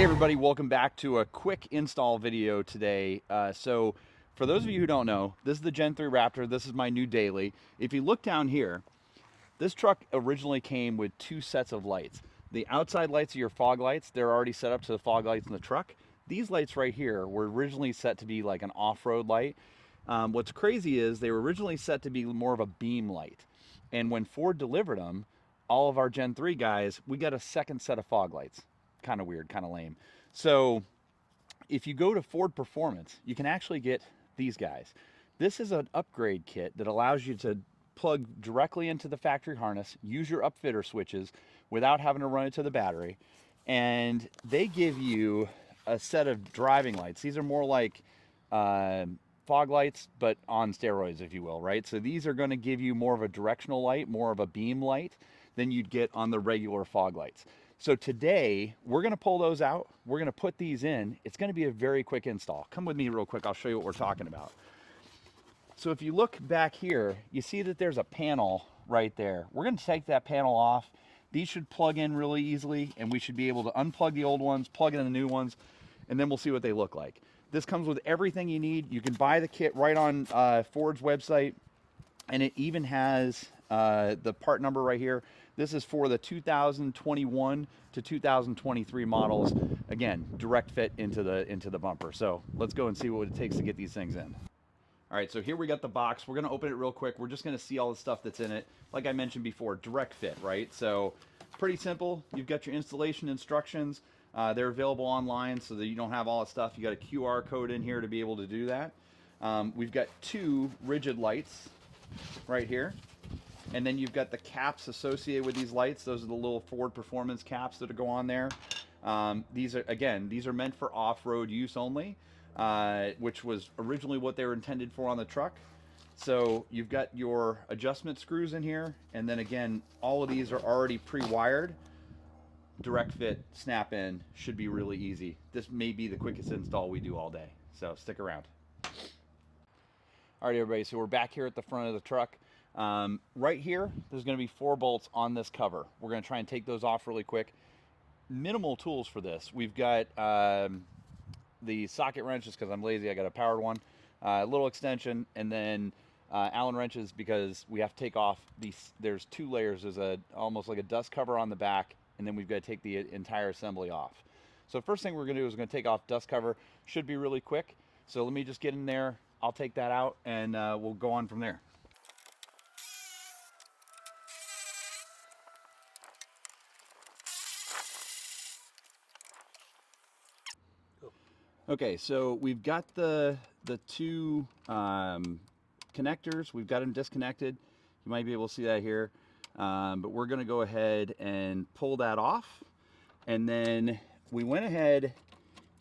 Hey everybody, welcome back to a quick install video today. So for those of you who don't know, this is the Gen 3 Raptor. This is my new daily. If you look down here, this truck originally came with two sets of lights. The outside lights are your fog lights. They're already set up to the fog lights in the truck. These lights right here were originally set to be like an off-road light. What's crazy is they were originally set to be more of a beam light. And when Ford delivered them, all of our Gen 3 guys, we got a second set of fog lights. Kind of weird, kind of lame. So if you go to Ford Performance, you can actually get these guys. This is an upgrade kit that allows you to plug directly into the factory harness, use your upfitter switches without having to run it to the battery, and they give you a set of driving lights. These are more like fog lights, but on steroids, if you will, right? So these are going to give you more of a directional light, more of a beam light than you'd get on the regular fog lights. So today, we're going to pull those out. We're going to put these in. It's going to be a very quick install. Come with me real quick. I'll show you what we're talking about. So if you look back here, you see that there's a panel right there. We're going to take that panel off. These should plug in really easily, and we should be able to unplug the old ones, plug in the new ones, and then we'll see what they look like. This comes with everything you need. You can buy the kit right on Ford's website, and it even has the part number right here. This is for the 2021 to 2023 models. Again, direct fit into the bumper. So let's go and see what it takes to get these things in. All right, so here we got the box. We're gonna open it real quick. We're just gonna see all the stuff that's in it. Like I mentioned before, direct fit, right? So pretty simple. You've got your installation instructions. They're available online so that you don't have all that stuff. You got a QR code in here to be able to do that. We've got two rigid lights right here. And then you've got the caps associated with these lights. Those are the little Ford Performance caps that go on there. These are meant for off-road use only, which was originally what they were intended for on the truck. So you've got your adjustment screws in here, and then again, all of these are already pre-wired. Direct fit, snap in, should be really easy. This may be the quickest install we do all day, so stick around. All right, everybody, so we're back here at the front of the truck. Right here, there's going to be 4 bolts on this cover. We're going to try and take those off really quick. Minimal tools for this. We've got the socket wrenches because I'm lazy. I got a powered one, a little extension, and then Allen wrenches because we have to take off these. There's 2 layers. There's almost like a dust cover on the back, and then we've got to take the entire assembly off. So first thing we're going to do is we're going to take off dust cover. Should be really quick. So let me just get in there. I'll take that out, and we'll go on from there. Okay, so we've got the 2 connectors. We've got them disconnected. You might be able to see that here. But we're going to go ahead and pull that off. And then we went ahead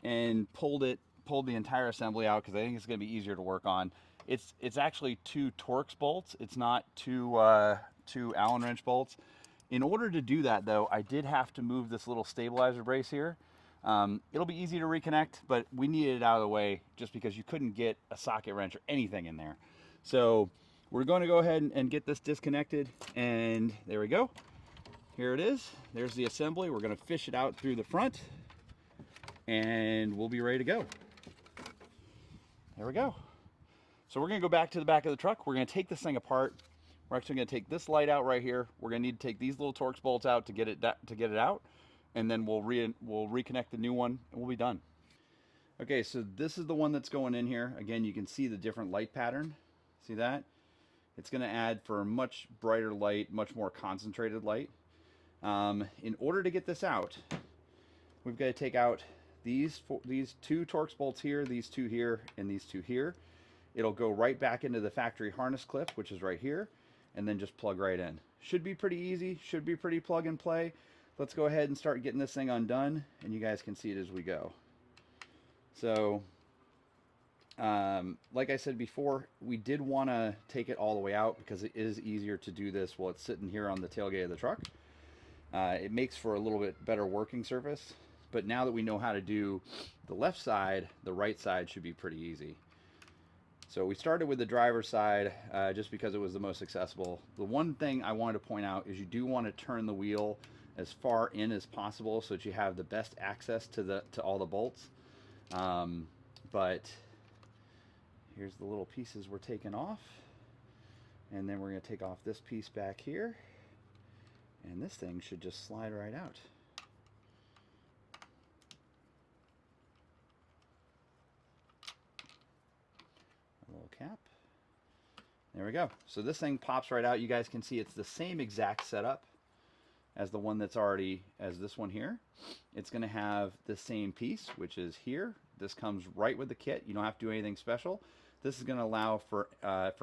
and pulled the entire assembly out because I think it's going to be easier to work on. It's actually 2 Torx bolts. It's not two Allen wrench bolts. In order to do that, though, I did have to move this little stabilizer brace here. It'll be easy to reconnect, but we needed it out of the way just because you couldn't get a socket wrench or anything in there. So we're going to go ahead and get this disconnected, and there we go. Here it is. There's the assembly. We're going to fish it out through the front, and we'll be ready to go. There we go. So we're going to go back to the back of the truck. We're going to take this thing apart. We're actually going to take this light out right here. We're going to need to take these little Torx bolts out to get it out. And then we'll reconnect the new one, and we'll be done. Okay, so this is the one that's going in here. Again, you can see the different light pattern. See that? It's going to add for a much brighter light, much more concentrated light. In order to get this out, we've got to take out these 2 Torx bolts here, these 2 here, and these 2 here. It'll go right back into the factory harness clip, which is right here, and then just plug right in. Should be pretty easy, should be pretty plug and play. Let's go ahead and start getting this thing undone, and you guys can see it as we go. So, like I said before, we did want to take it all the way out because it is easier to do this while it's sitting here on the tailgate of the truck. It makes for a little bit better working surface, but now that we know how to do the left side, the right side should be pretty easy. So we started with the driver's side just because it was the most accessible. The one thing I wanted to point out is you do want to turn the wheel as far in as possible so that you have the best access to all the bolts. But here's the little pieces we're taking off, and then we're going to take off this piece back here, and this thing should just slide right out. A little cap. There we go. So this thing pops right out. You guys can see it's the same exact setup as the one that's already, as this one here. It's going to have the same piece, which is here. This comes right with the kit. You don't have to do anything special. This is going to allow for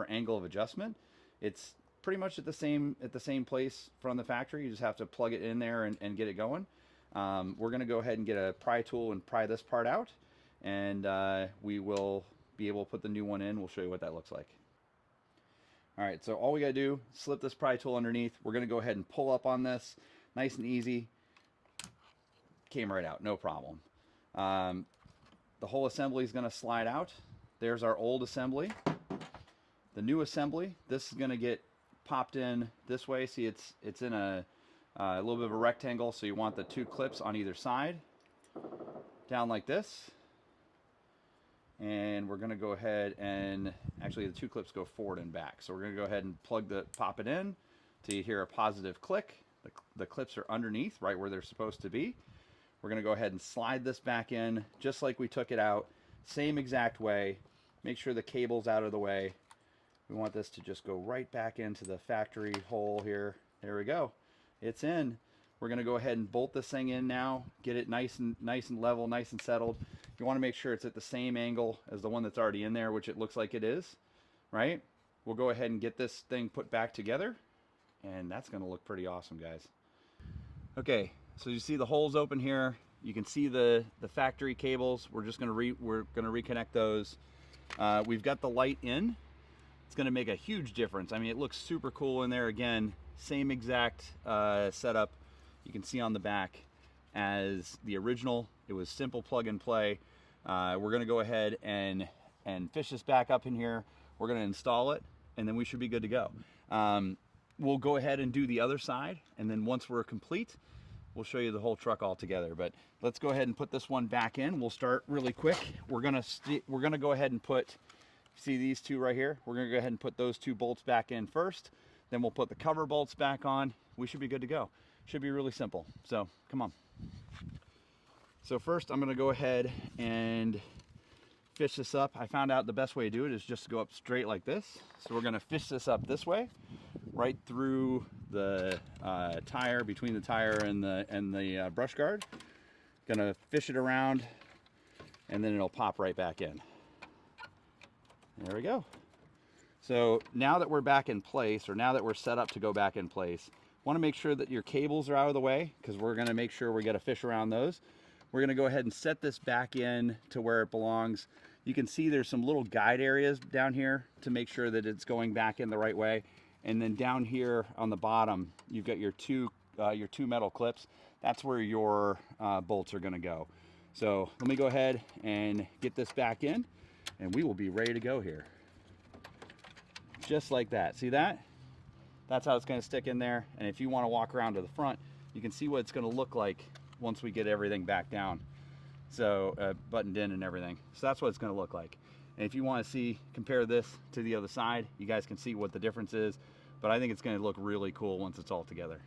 angle of adjustment. It's pretty much at the same place from the factory. You just have to plug it in there and get it going. We're going to go ahead and get a pry tool and pry this part out, and we will be able to put the new one in. We'll show you what that looks like. All right, so all we gotta do, slip this pry tool underneath. We're gonna go ahead and pull up on this, nice and easy. Came right out, no problem. The whole assembly is gonna slide out. There's our old assembly. The new assembly, this is gonna get popped in this way. See, it's in a little bit of a rectangle, so you want the two clips on either side, down like this. And we're going to go ahead and actually the two clips go forward and back. So we're going to go ahead and pop it in till you hear a positive click. The clips are underneath, right where they're supposed to be. We're going to go ahead and slide this back in just like we took it out. Same exact way. Make sure the cable's out of the way. We want this to just go right back into the factory hole here. There we go. It's in. We're going to go ahead and bolt this thing in now, get it nice and level, nice and settled. You want to make sure it's at the same angle as the one that's already in there, which it looks like it is, right? We'll go ahead and get this thing put back together, and that's going to look pretty awesome, guys. Okay, so you see the holes open here. You can see the factory cables. We're just going to reconnect those. We've got the light in. It's going to make a huge difference. I mean, it looks super cool in there. Again, same exact setup. You can see on the back as the original. It was simple plug and play. We're going to go ahead and fish this back up in here. We're going to install it, and then we should be good to go. We'll go ahead and do the other side, and then once we're complete, we'll show you the whole truck all together. But let's go ahead and put this one back in. We'll start really quick. We're going to go ahead and put, see these two right here? We're going to go ahead and put those two bolts back in first. Then we'll put the cover bolts back on. We should be good to go. Should be really simple. So come on. So first I'm going to go ahead and fish this up. I found out the best way to do it is just to go up straight like this. So we're going to fish this up this way, right through the tire, between the tire and the brush guard. Gonna fish it around, and then it'll pop right back in. There we go. So now that we're back in place, or now that we're set up to go back in place, want to make sure that your cables are out of the way, because we're going to make sure we get a fish around those. We're going to go ahead and set this back in to where it belongs. You can see there's some little guide areas down here to make sure that it's going back in the right way. And then down here on the bottom, you've got your two metal clips. That's where your bolts are going to go. So let me go ahead and get this back in, and we will be ready to go here. Just like that. See that? That's how it's going to stick in there. And if you want to walk around to the front, you can see what it's going to look like once we get everything back down. So buttoned in and everything. So that's what it's going to look like. And if you want to see, compare this to the other side, you guys can see what the difference is. But I think it's going to look really cool once it's all together.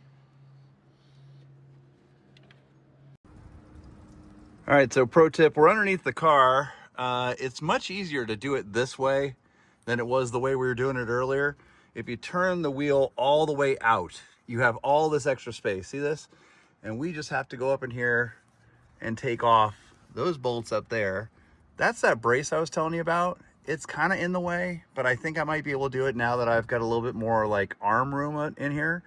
All right, so pro tip, we're underneath the car. It's much easier to do it this way than it was the way we were doing it earlier. If you turn the wheel all the way out, you have all this extra space. See this? And we just have to go up in here and take off those bolts up there. That's that brace I was telling you about. It's kind of in the way, but I think I might be able to do it now that I've got a little bit more like arm room in here.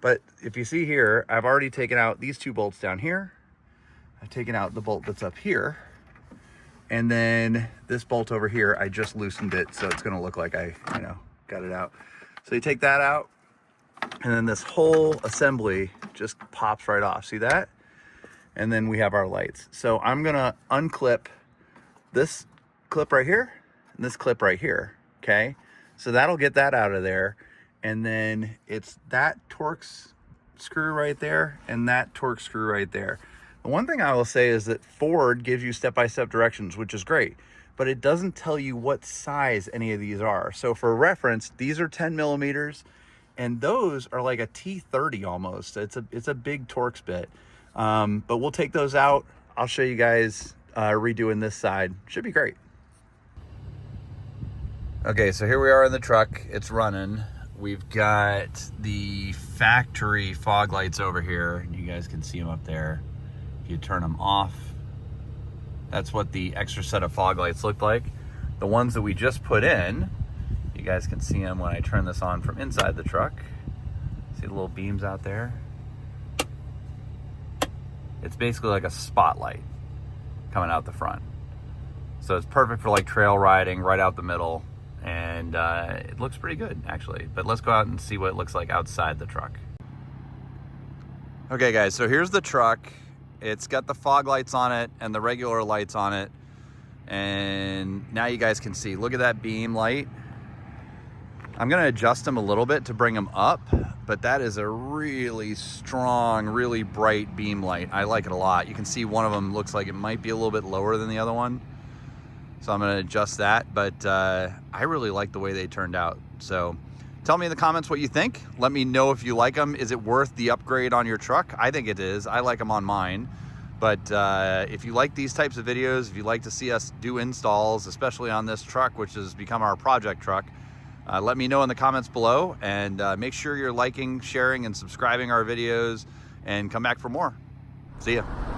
But if you see here, I've already taken out these two bolts down here. I've taken out the bolt that's up here. And then this bolt over here, I just loosened it, so it's gonna look like I, got it out. So you take that out, and then this whole assembly just pops right off. See that? And then we have our lights. So I'm gonna unclip this clip right here and this clip right here, okay? So that'll get that out of there. And then it's that Torx screw right there and that torque screw right there. The one thing I will say is that Ford gives you step-by-step directions, which is great, but it doesn't tell you what size any of these are. So for reference, these are 10 millimeters and those are like a T30 almost. It's a big Torx bit. But we'll take those out. I'll show you guys redoing this side. Should be great. Okay, so here we are in the truck. It's running. We've got the factory fog lights over here. You guys can see them up there. If you turn them off, that's what the extra set of fog lights look like. The ones that we just put in, you guys can see them when I turn this on from inside the truck. See the little beams out there? It's basically like a spotlight coming out the front. So it's perfect for like trail riding right out the middle. And it looks pretty good actually. But let's go out and see what it looks like outside the truck. Okay guys, so here's the truck. It's got the fog lights on it and the regular lights on it. And now you guys can see, look at that beam light. I'm gonna adjust them a little bit to bring them up, but that is a really strong, really bright beam light. I like it a lot. You can see one of them looks like it might be a little bit lower than the other one. So I'm gonna adjust that, but I really like the way they turned out. So tell me in the comments what you think. Let me know if you like them. Is it worth the upgrade on your truck? I think it is. I like them on mine. But if you like these types of videos, if you like to see us do installs, especially on this truck, which has become our project truck, let me know in the comments below, and make sure you're liking, sharing, and subscribing our videos, and come back for more. See ya.